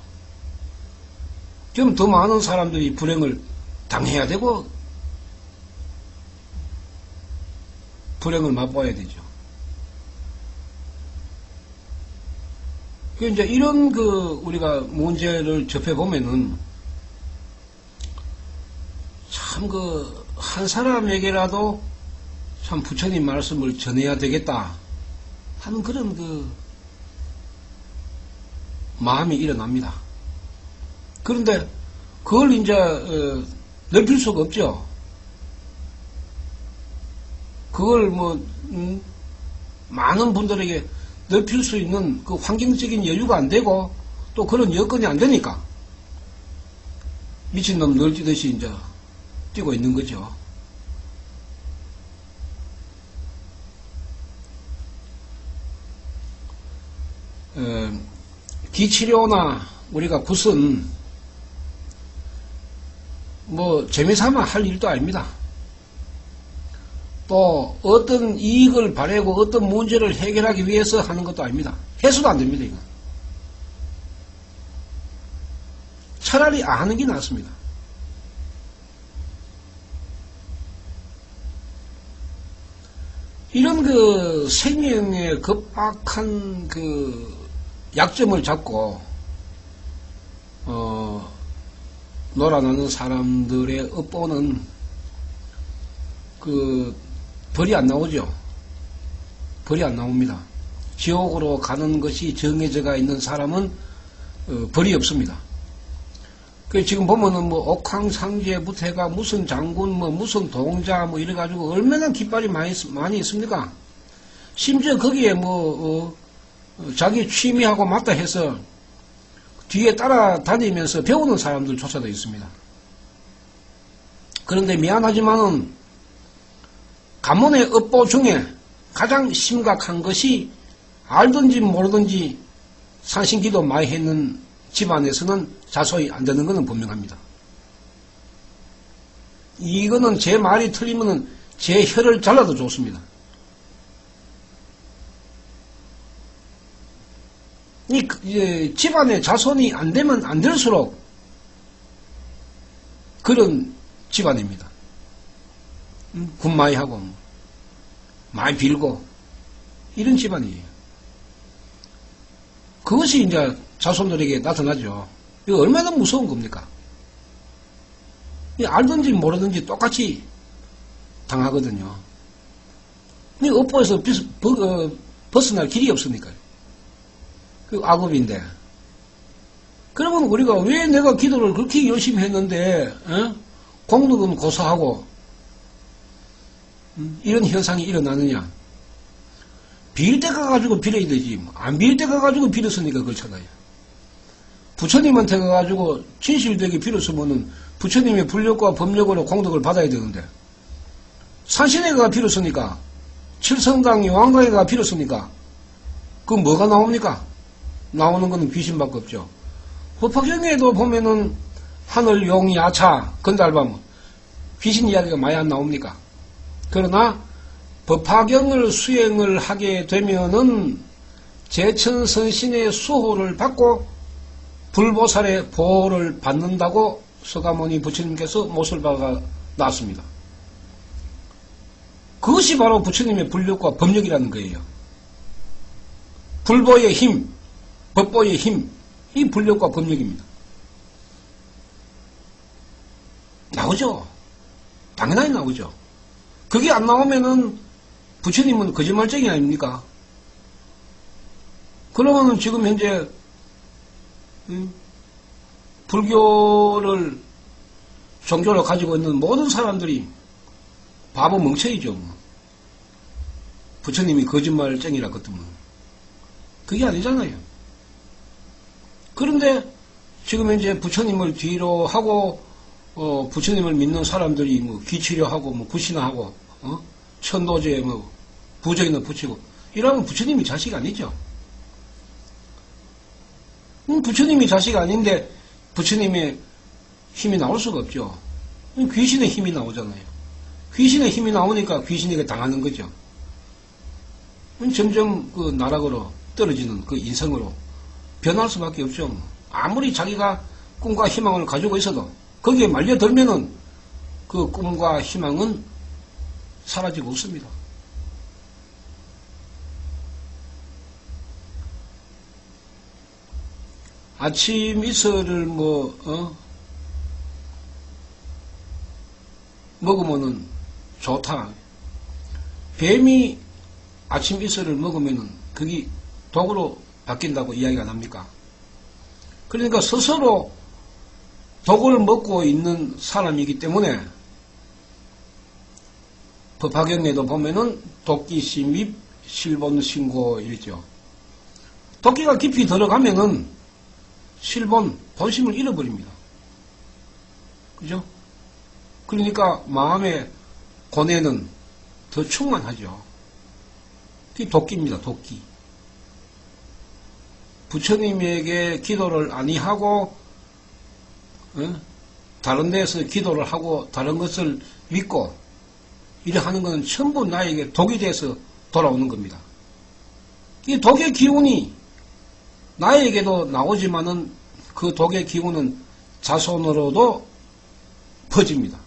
그럼 더 많은 사람들이 불행을 당해야 되고 불행을 맛봐야 되죠. 이제 이런 우리가 문제를 접해보면은 참 한 사람에게라도 참 부처님 말씀을 전해야 되겠다 하는 그런 마음이 일어납니다. 그런데 그걸 이제 넓힐 수가 없죠. 그걸 많은 분들에게 넓힐 수 있는 그 환경적인 여유가 안 되고 또 그런 여건이 안 되니까 미친놈 널뛰듯이 이제 뛰고 있는 거죠. 기치료나 우리가 굿은 재미삼아 할 일도 아닙니다. 또 어떤 이익을 바라고 어떤 문제를 해결하기 위해서 하는 것도 아닙니다. 해서도 안 됩니다. 이건. 차라리 안 하는 게 낫습니다. 이런 생명의 급박한 약점을 잡고 놀아나는 사람들의 업보는 벌이 안 나오죠. 벌이 안 나옵니다. 지옥으로 가는 것이 정해져가 있는 사람은 벌이 없습니다. 지금 보면은 옥황상제부터 해가 무슨 장군, 무슨 동자, 이래가지고 얼마나 깃발이 많이 있습니까? 심지어 거기에 자기 취미하고 맞다 해서 뒤에 따라다니면서 배우는 사람들조차도 있습니다. 그런데 미안하지만은 가문의 업보 중에 가장 심각한 것이 알든지 모르든지 산신기도 많이 했는 집안에서는 자소이 안 되는 것은 분명합니다. 이거는 제 말이 틀리면은 제 혀를 잘라도 좋습니다. 집안에 자손이 안 되면 안 될수록 그런 집안입니다. 군 많이 하고 많이 빌고 이런 집안이에요. 그것이 이제 자손들에게 나타나죠. 이거 얼마나 무서운 겁니까? 알든지 모르든지 똑같이 당하거든요. 업보에서 벗어날 길이 없으니까요. 그 악업인데. 그러면 우리가 왜 내가 기도를 그렇게 열심히 했는데 공덕은 고사하고 이런 현상이 일어나느냐? 빌 때 가가지고 빌어야 되지. 안 빌 때 가가지고 빌었으니까 그렇잖아요. 부처님한테 가가지고 진실되게 빌었으면은 부처님의 불력과 법력으로 공덕을 받아야 되는데 산신에 가 빌었으니까 칠성당 여왕당에 가 빌었으니까 그 뭐가 나옵니까? 나오는 것은 귀신밖에 없죠. 법화경에도 보면은 하늘 용 야차 건달밤 귀신 이야기가 많이 안 나옵니까? 그러나 법화경을 수행을 하게 되면은 제천선신의 수호를 받고 불보살의 보호를 받는다고 서가모니 부처님께서 못을 박아 놨습니다. 그것이 바로 부처님의 불력과 법력이라는 거예요. 불보의 힘, 법보의 힘, 이 불력과 법력입니다. 나오죠. 당연하게 나오죠. 그게 안 나오면은 부처님은 거짓말쟁이 아닙니까? 그러면은 지금 현재 불교를 종교로 가지고 있는 모든 사람들이 바보 멍청이죠. 부처님이 거짓말쟁이라 그랬더만 그게 아니잖아요. 그런데 지금 현재 부처님을 뒤로 하고 부처님을 믿는 사람들이 기치료하고 구신하고 천도제에 부적이나 붙이고 이러면 부처님이 자식이 아니죠. 부처님이 자식 아닌데 부처님의 힘이 나올 수가 없죠. 귀신의 힘이 나오잖아요. 귀신의 힘이 나오니까 귀신에게 당하는 거죠. 점점 그 나락으로 떨어지는 그 인성으로 변할 수밖에 없죠. 아무리 자기가 꿈과 희망을 가지고 있어도 거기에 말려들면은 그 꿈과 희망은 사라지고 없습니다. 아침 이슬을 먹으면은 좋다. 뱀이 아침 이슬을 먹으면은 그게 독으로 바뀐다고 이야기가 납니까? 그러니까 스스로 독을 먹고 있는 사람이기 때문에 법화경에도 보면은 도끼시 및 실본 신고 이랬죠. 도끼가 깊이 들어가면은 실본, 본심을 잃어버립니다. 그죠? 그러니까 마음의 고뇌는 더 충만하죠. 그게 도끼입니다, 도끼. 부처님에게 기도를 아니하고 다른 데서 기도를 하고 다른 것을 믿고 이래 하는 것은 전부 나에게 독이 돼서 돌아오는 겁니다. 이 독의 기운이 나에게도 나오지만은 그 독의 기운은 자손으로도 퍼집니다.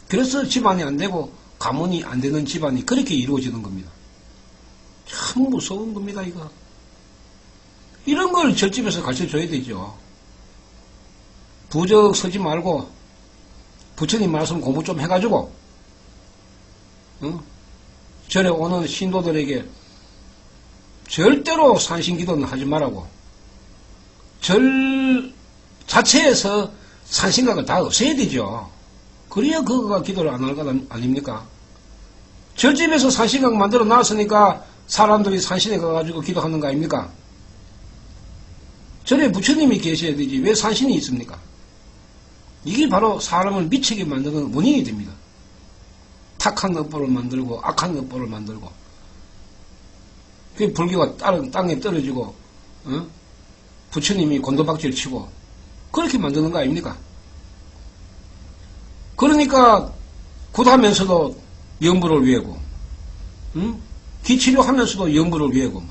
그래서 집안이 안 되고 가문이 안 되는 집안이 그렇게 이루어지는 겁니다. 참 무서운 겁니다, 이거. 이런 걸 절집에서 가르쳐줘야 되죠. 부적 서지 말고 부처님 말씀 공부 좀 해가지고 절에 오는 신도들에게 절대로 산신기도는 하지 말라고, 절 자체에서 산신각을 다 없애야 되죠. 그래야 그거가 기도를 안 할 것 아닙니까? 절집에서 산신각 만들어 놨으니까 사람들이 산신에 가가지고 기도하는 거 아닙니까? 절에 부처님이 계셔야 되지 왜 산신이 있습니까? 이게 바로 사람을 미치게 만드는 원인이 됩니다. 탁한 업보를 만들고 악한 업보를 만들고, 그 불교가 땅에 떨어지고 부처님이 곤도박질 치고 그렇게 만드는 거 아닙니까? 그러니까 굿하면서도 영부를 외우고 기치료하면서도 영부를 외우고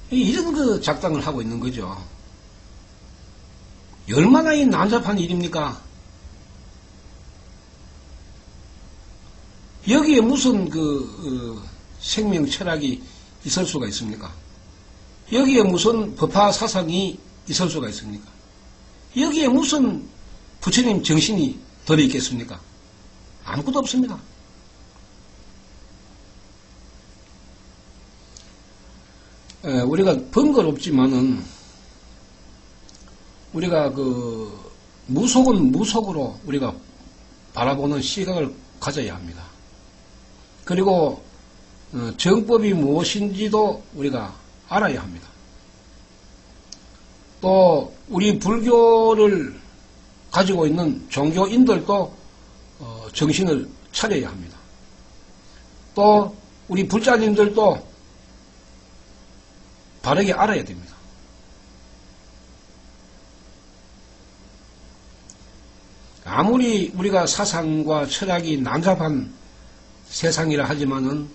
이런 그 작당을 하고 있는 거죠. 얼마나 이 난잡한 일입니까? 여기에 무슨 생명 철학이 있을 수가 있습니까? 여기에 무슨 법화 사상이 있을 수가 있습니까? 여기에 무슨 부처님 정신이 들어있겠습니까? 아무것도 없습니다. 우리가 번거롭지만은 우리가 무속은 무속으로 우리가 바라보는 시각을 가져야 합니다. 그리고 정법이 무엇인지도 우리가 알아야 합니다. 또 우리 불교를 가지고 있는 종교인들도 정신을 차려야 합니다. 또 우리 불자님들도 바르게 알아야 됩니다. 아무리 우리가 사상과 철학이 난잡한 세상이라 하지만은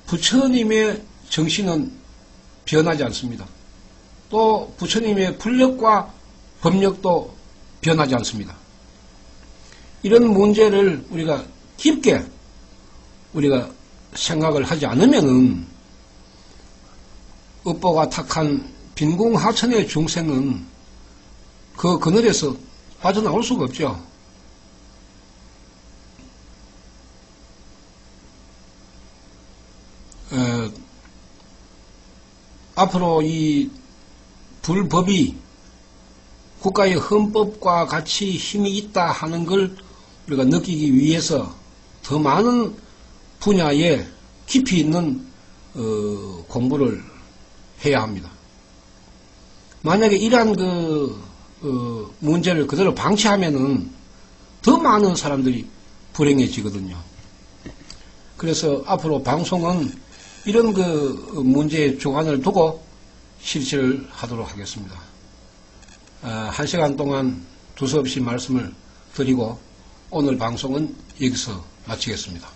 부처님의 정신은 변하지 않습니다. 또 부처님의 불력과 법력도 변하지 않습니다. 이런 문제를 우리가 깊게 우리가 생각을 하지 않으면은 업보가 탁한 빈궁하천의 중생은 그 그늘에서 빠져나올 수가 없죠. 앞으로 이 불법이 국가의 헌법과 같이 힘이 있다 하는 걸 우리가 느끼기 위해서 더 많은 분야에 깊이 있는 공부를 해야 합니다. 만약에 이러한 문제를 그대로 방치하면은 더 많은 사람들이 불행해지거든요. 그래서 앞으로 방송은 이런 문제의 주관을 두고 실시를 하도록 하겠습니다. 1시간 동안 두서없이 말씀을 드리고 오늘 방송은 여기서 마치겠습니다.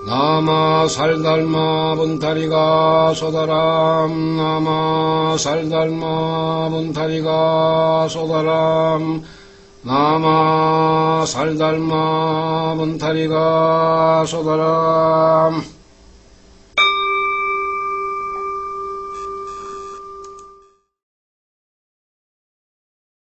나마 살달마 분타리가 소다람 나마 살달마 분타리가 소다람 나마 살달마 분타리가 소다람